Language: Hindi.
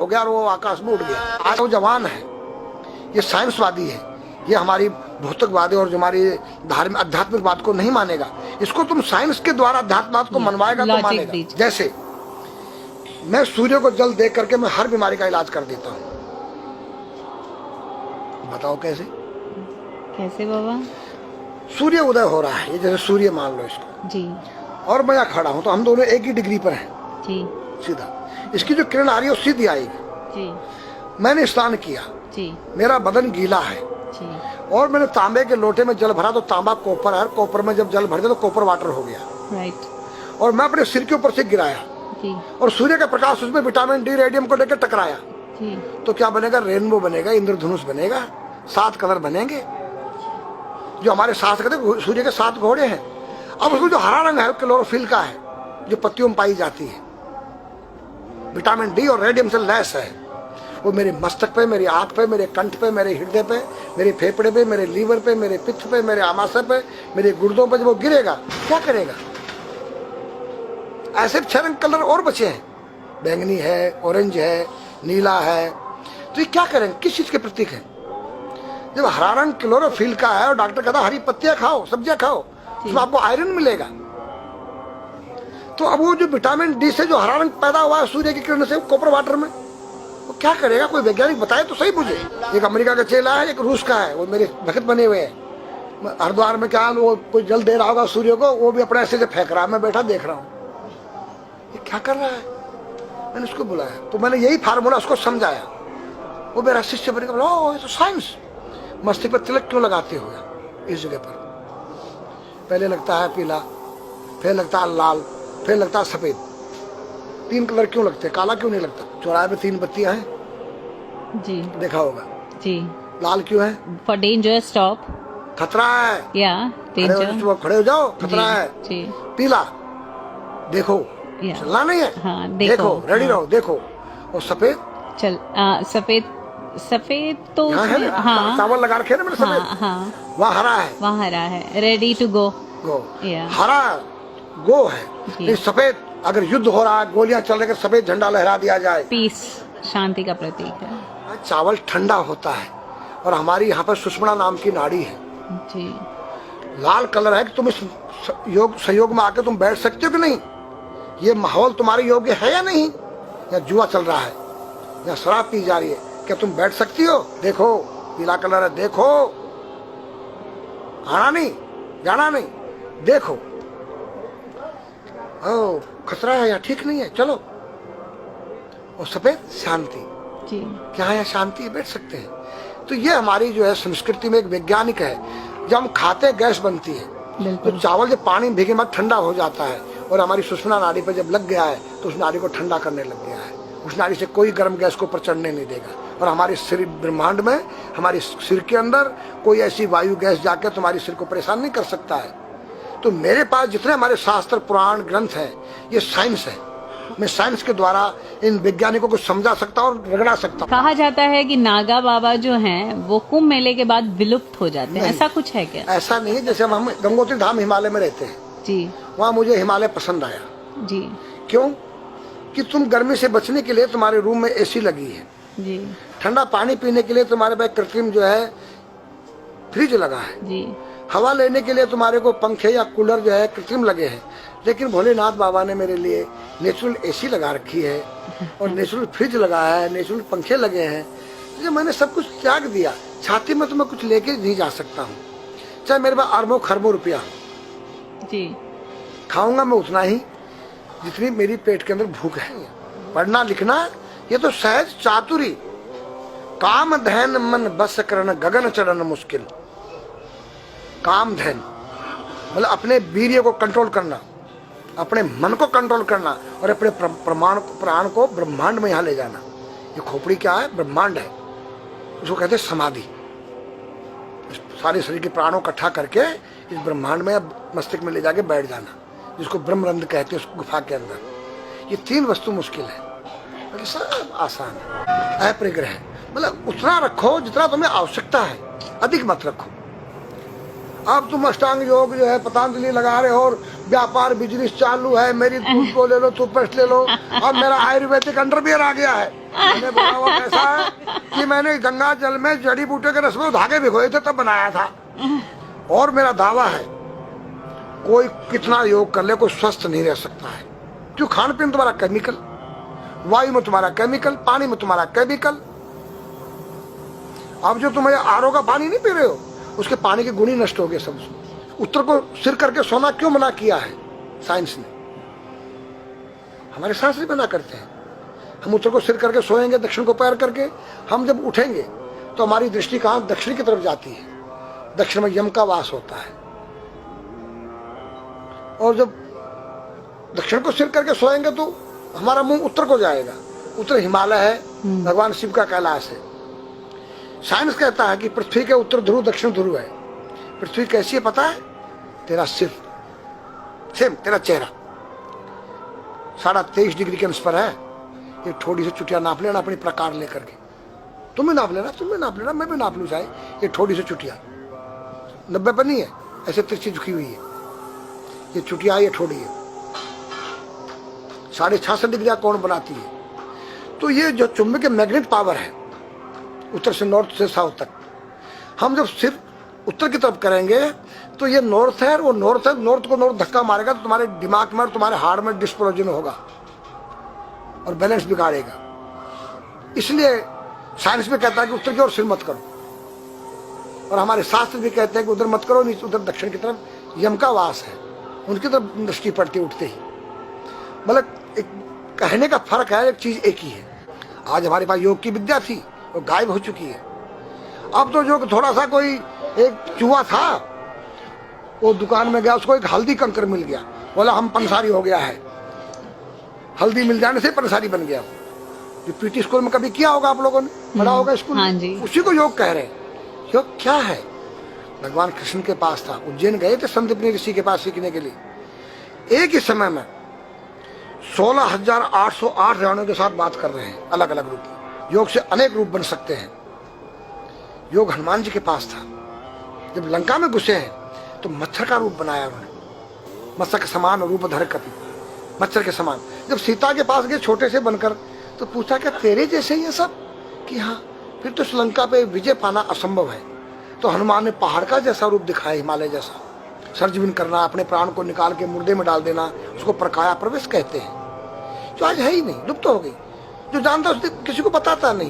हो गया और वो आकाश में उड़ गया। आज वो जवान है, ये साइंसवादी है, ये हमारी भौतिकवादी और जो हमारी धार्मिक आध्यात्मिक बात को नहीं मानेगा। इसको तुम साइंस के द्वारा अध्यात्म को मनवाएगा तो मानेगा। जैसे मैं सूर्य को जल देख करके मैं हर बीमारी का इलाज कर देता हूँ। बताओ कैसे? कैसे बाबा? सूर्य उदय हो रहा है, ये जैसे सूर्य मान लो इसको जी, और मैं यहाँ खड़ा हूँ तो हम दोनों एक ही डिग्री पर हैं जी। सीधा इसकी जो किरण आ रही है वो सीधी आएगी जी। मैंने स्नान किया जी, मेरा बदन गीला है जी, और मैंने तांबे के लोटे में जल भरा तो तांबा कोपर है, कोपर में जब जल भर दिया तो कोपर वाटर हो गया, राइट। और मैं अपने सिर के ऊपर से गिराया जी, और सूर्य का प्रकाश उसमें विटामिन डी रेडियम को लेकर टकराया जी, तो क्या बनेगा? रेनबो बनेगा, इंद्रधनुष बनेगा, 7 कलर बनेंगे जो हमारे शास्त्र कहते सूर्य के 7 घोड़े हैं। अब उसमें जो हरा रंग है क्लोरोफिल का है, जो पत्तियों में पाई जाती है, विटामिन डी और रेडियम से लैस है। वो मेरे मस्तक पे, मेरी आंख पे, मेरे कंठ पे, मेरे हृदय पे, मेरे फेफड़े पे, मेरे लीवर पे, मेरे पित्त पे, मेरे आमाशय पे, मेरे गुर्दों पे जब वो गिरेगा क्या करेगा? ऐसे 6 रंग कलर और बचे हैं, बैंगनी है, ऑरेंज है, नीला है, तो ये क्या करेंगे? किस चीज के प्रतीक है? जब हरा रंग क्लोरोफिल का है और डॉक्टर कहता हरी पत्तियां खाओ, सब्जियां खाओ, तो आपको आयरन मिलेगा। तो अब वो जो विटामिन डी से जो हरा रंग पैदा हुआ है सूर्य की किरण से कॉपर वाटर में, वो क्या करेगा? कोई वैज्ञानिक बताए तो सही मुझे। एक अमेरिका का चेला है, एक रूस का है, वो मेरे भक्त बने हुए हैं। हरिद्वार में क्या वो कोई जल दे रहा होगा सूर्य को, वो भी अपने ऐसे से फेंक रहा है, मैं बैठा देख रहा हूँ ये क्या कर रहा है। मैंने उसको बुलाया तो मैंने यही फार्मूला उसको समझाया। वो मेरा शिष्य बन गया, ओ ये तो साइंस। मस्तिष्क पर तिलक क्यों लगाते हो इस जगह पर? पहले लगता है पीला, फिर लगता है लाल, फिर लगता है सफेद। 3 कलर क्यों लगते हैं? काला क्यों नहीं लगता? चौराहे पे 3 बत्तियां हैं जी, देखा होगा जी। लाल क्यों है? फॉर डेंजर, स्टॉप, खतरा है, या डेंजर, खड़े हो जाओ, खतरा है जी। पीला देखो, चलना नहीं है, हाँ, देखो, रेडी रहो, देखो। और सफेद चल, सफेद तो हाँ, चावल लगा रखे ना मैंने सफेद, हाँ, हाँ, वहाँ हरा है, वहाँ हरा है, रेडी टू गो, हरा गो है। सफेद अगर युद्ध हो रहा है, गोलियां चल रही, सफेद झंडा लहरा दिया जाए, पीस, शांति का प्रतीक है। चावल ठंडा होता है, और हमारी यहाँ पर सुषुम्ना नाम की नाड़ी है जी। लाल कलर है कि तुम इस योग सहयोग में आके तुम बैठ सकते हो कि नहीं? ये माहौल तुम्हारे योग्य है या नहीं? या जुआ चल रहा है, या शराब पी जा रही है, क्या तुम बैठ सकती हो? देखो पीला कलर है, देखो, आना नहीं, जाना नहीं, देखो। ओ खतरा है या ठीक नहीं है, चलो। और सफेद शांति जी, क्या है? शांति, बैठ सकते हैं। तो ये हमारी जो है संस्कृति में एक वैज्ञानिक है। जब हम खाते हैं गैस बनती है, तो चावल जब पानी में भीगे बाद ठंडा हो जाता है, और हमारी सुषुम्ना नाड़ी पर जब लग गया है तो उस नाड़ी को ठंडा करने लग गया है। उस नाड़ी से कोई गर्म गैस को ऊपर चढ़ने नहीं देगा। और हमारे सिर ब्रह्मांड में, हमारे सिर के अंदर कोई ऐसी वायु गैस जाकर तुम्हारे सिर को परेशान नहीं कर सकता है। तो मेरे पास जितने हमारे शास्त्र पुराण ग्रंथ हैं, ये साइंस है। मैं साइंस के द्वारा इन वैज्ञानिकों को समझा सकता और रगड़ा सकता। कहा जाता है कि नागा बाबा जो हैं वो कुंभ मेले के बाद विलुप्त हो जाते हैं, ऐसा कुछ है क्या? ऐसा नहीं है। जैसे हम गंगोत्री धाम हिमालय में रहते हैं जी, वहाँ मुझे हिमालय पसंद आया जी। क्यों? कि तुम गर्मी से बचने के लिए तुम्हारे रूम में एसी लगी है जी, ठंडा पानी पीने के लिए तुम्हारे पास कृत्रिम जो है फ्रिज लगा है जी, हवा लेने के लिए तुम्हारे को पंखे या कूलर जो है कृत्रिम लगे हैं, लेकिन भोलेनाथ बाबा ने मेरे लिए नेचुरल एसी लगा रखी है, और नेचुरल फ्रिज लगा है, नेचुरल पंखे लगे हैं। तो मैंने सब कुछ त्याग दिया। छाती में तो मैं कुछ लेके नहीं जा सकता हूँ, चाहे मेरे पास अरबों खरबों रुपया जी, खाऊंगा मैं उतना ही जितनी मेरी पेट के अंदर भूख है। पढ़ना लिखना ये तो सहज चातुरी, काम धैन मन बस करन गगन चढ़न मुश्किल। काम धैन मतलब अपने वीर्य को कंट्रोल करना, अपने मन को कंट्रोल करना, और अपने प्राण को ब्रह्मांड में यहाँ ले जाना। ये खोपड़ी क्या है? ब्रह्मांड है। उसको कहते हैं समाधि। सारे शरीर के प्राणों इकट्ठा करके इस ब्रह्मांड में मस्तिष्क में ले जाके बैठ जाना, जिसको ब्रह्मरंध्र कहते हैं, उस गुफा के अंदर। ये 3 वस्तु मुश्किल है, बाकी सब आसान है। अपरिग्रह मतलब उतना रखो जितना तुम्हें आवश्यकता है, अधिक मत रखो। अब तुम अष्टांग योग जो है पतंजलि लगा रहे हो, और व्यापार बिजनेस चालू है, मेरी दूध को ले लो, टूथपेस्ट ले लो, अब मेरा आयुर्वेदिक अंडरवियर आ गया है। मैंने बोला वो कैसा है कि मैंने गंगा जल में जड़ी बूटे के रस में धागे भिगोए थे तब बनाया था। और मेरा दावा है कोई कितना योग कर ले कोई स्वस्थ नहीं रह सकता है, क्यों? खान पीन तुम्हारा केमिकल, वायु में तुम्हारा केमिकल, पानी में तुम्हारा केमिकल। अब जो तुम आरओ का पानी नहीं पी रहे हो उसके पानी के गुण ही नष्ट हो गए सब। उत्तर को सिर करके सोना क्यों मना किया है साइंस ने? हमारे शास्त्र मना करते हैं। हम उत्तर को सिर करके सोएंगे, दक्षिण को पैर करके। हम जब उठेंगे तो हमारी दृष्टि कहां? दक्षिण की तरफ जाती है। दक्षिण में यम का वास होता है। और जब दक्षिण को सिर करके सोएंगे तो हमारा मुंह उत्तर को जाएगा। उत्तर हिमालय है, भगवान शिव का कैलाश है। साइंस कहता है कि पृथ्वी के उत्तर ध्रुव दक्षिण ध्रुव है। पृथ्वी कैसी है पता है? तेरा सिर, सेम तेरा चेहरा 23.5 डिग्री के अंश पर है। ये थोड़ी सी चुटिया नाप लेना अपनी प्रकार लेकर के। तुम भी नाप लेना, तुम भी नाप लेना, मैं भी नाप लूँ चाहे। ये थोड़ी सी चुटिया 90 पर नहीं है, ऐसे तिरछी झुकी हुई है। ये चुटिया ये थोड़ी है, 66.5 डिग्री का कोण बनाती है। तो ये जो चुंबक मैग्नेट पावर है उत्तर से नॉर्थ से साउथ तक, हम जब सिर उत्तर की तरफ करेंगे तो ये नॉर्थ है, वो नॉर्थ है। नॉर्थ को नॉर्थ धक्का मारेगा तो तुम्हारे दिमाग में और तुम्हारे हार्ट में डिस्प्रोजन होगा और बैलेंस बिगाड़ेगा। इसलिए साइंस में कहता है कि उत्तर की ओर सिर मत करो, और हमारे शास्त्र भी कहते हैं कि उधर मत करो, नीचे उधर दक्षिण की तरफ यम का वास है, उनकी तरफ दृष्टि पड़ती उठते ही। मतलब एक कहने का फर्क है, एक चीज एक ही है। आज हमारे पास योग की विद्या थी, वो गायब हो चुकी है। अब तो जो थोड़ा सा कोई एक चूहा था, वो दुकान में गया, उसको एक हल्दी कंकर मिल गया, बोला हम पंसारी हो गया है। हल्दी मिल जाने से पंसारी बन गया। जो पीटी स्कूल में कभी किया होगा आप लोगों ने, पढ़ा होगा स्कूल में, उसी को योग कह रहे हैं। योग क्या है? भगवान कृष्ण के पास था, उज्जैन गए थे संदीपनी ऋषि के पास सीखने के लिए। एक ही समय में 16,808 रावणों के साथ बात कर रहे हैं, अलग अलग रूप। योग से अनेक रूप बन सकते हैं। योग हनुमान जी के पास था। जब लंका में घुसे हैं तो मच्छर का रूप बनाया उन्होंने, मत्स्य के समान रूप धर कपि, मच्छर के समान। जब सीता के पास गए छोटे से बनकर, तो पूछा क्या तेरे जैसे ये सब? कि हाँ। फिर तो लंका पे विजय पाना असंभव है। तो हनुमान ने पहाड़ का जैसा रूप दिखाया, हिमालय जैसा। सर्जविन करना, अपने प्राण को निकाल के मुर्दे में डाल देना, उसको प्रकाया प्रवेश कहते हैं, जो आज है ही नहीं, लुप्त हो गई। जो जानता उसने किसी को बताता नहीं।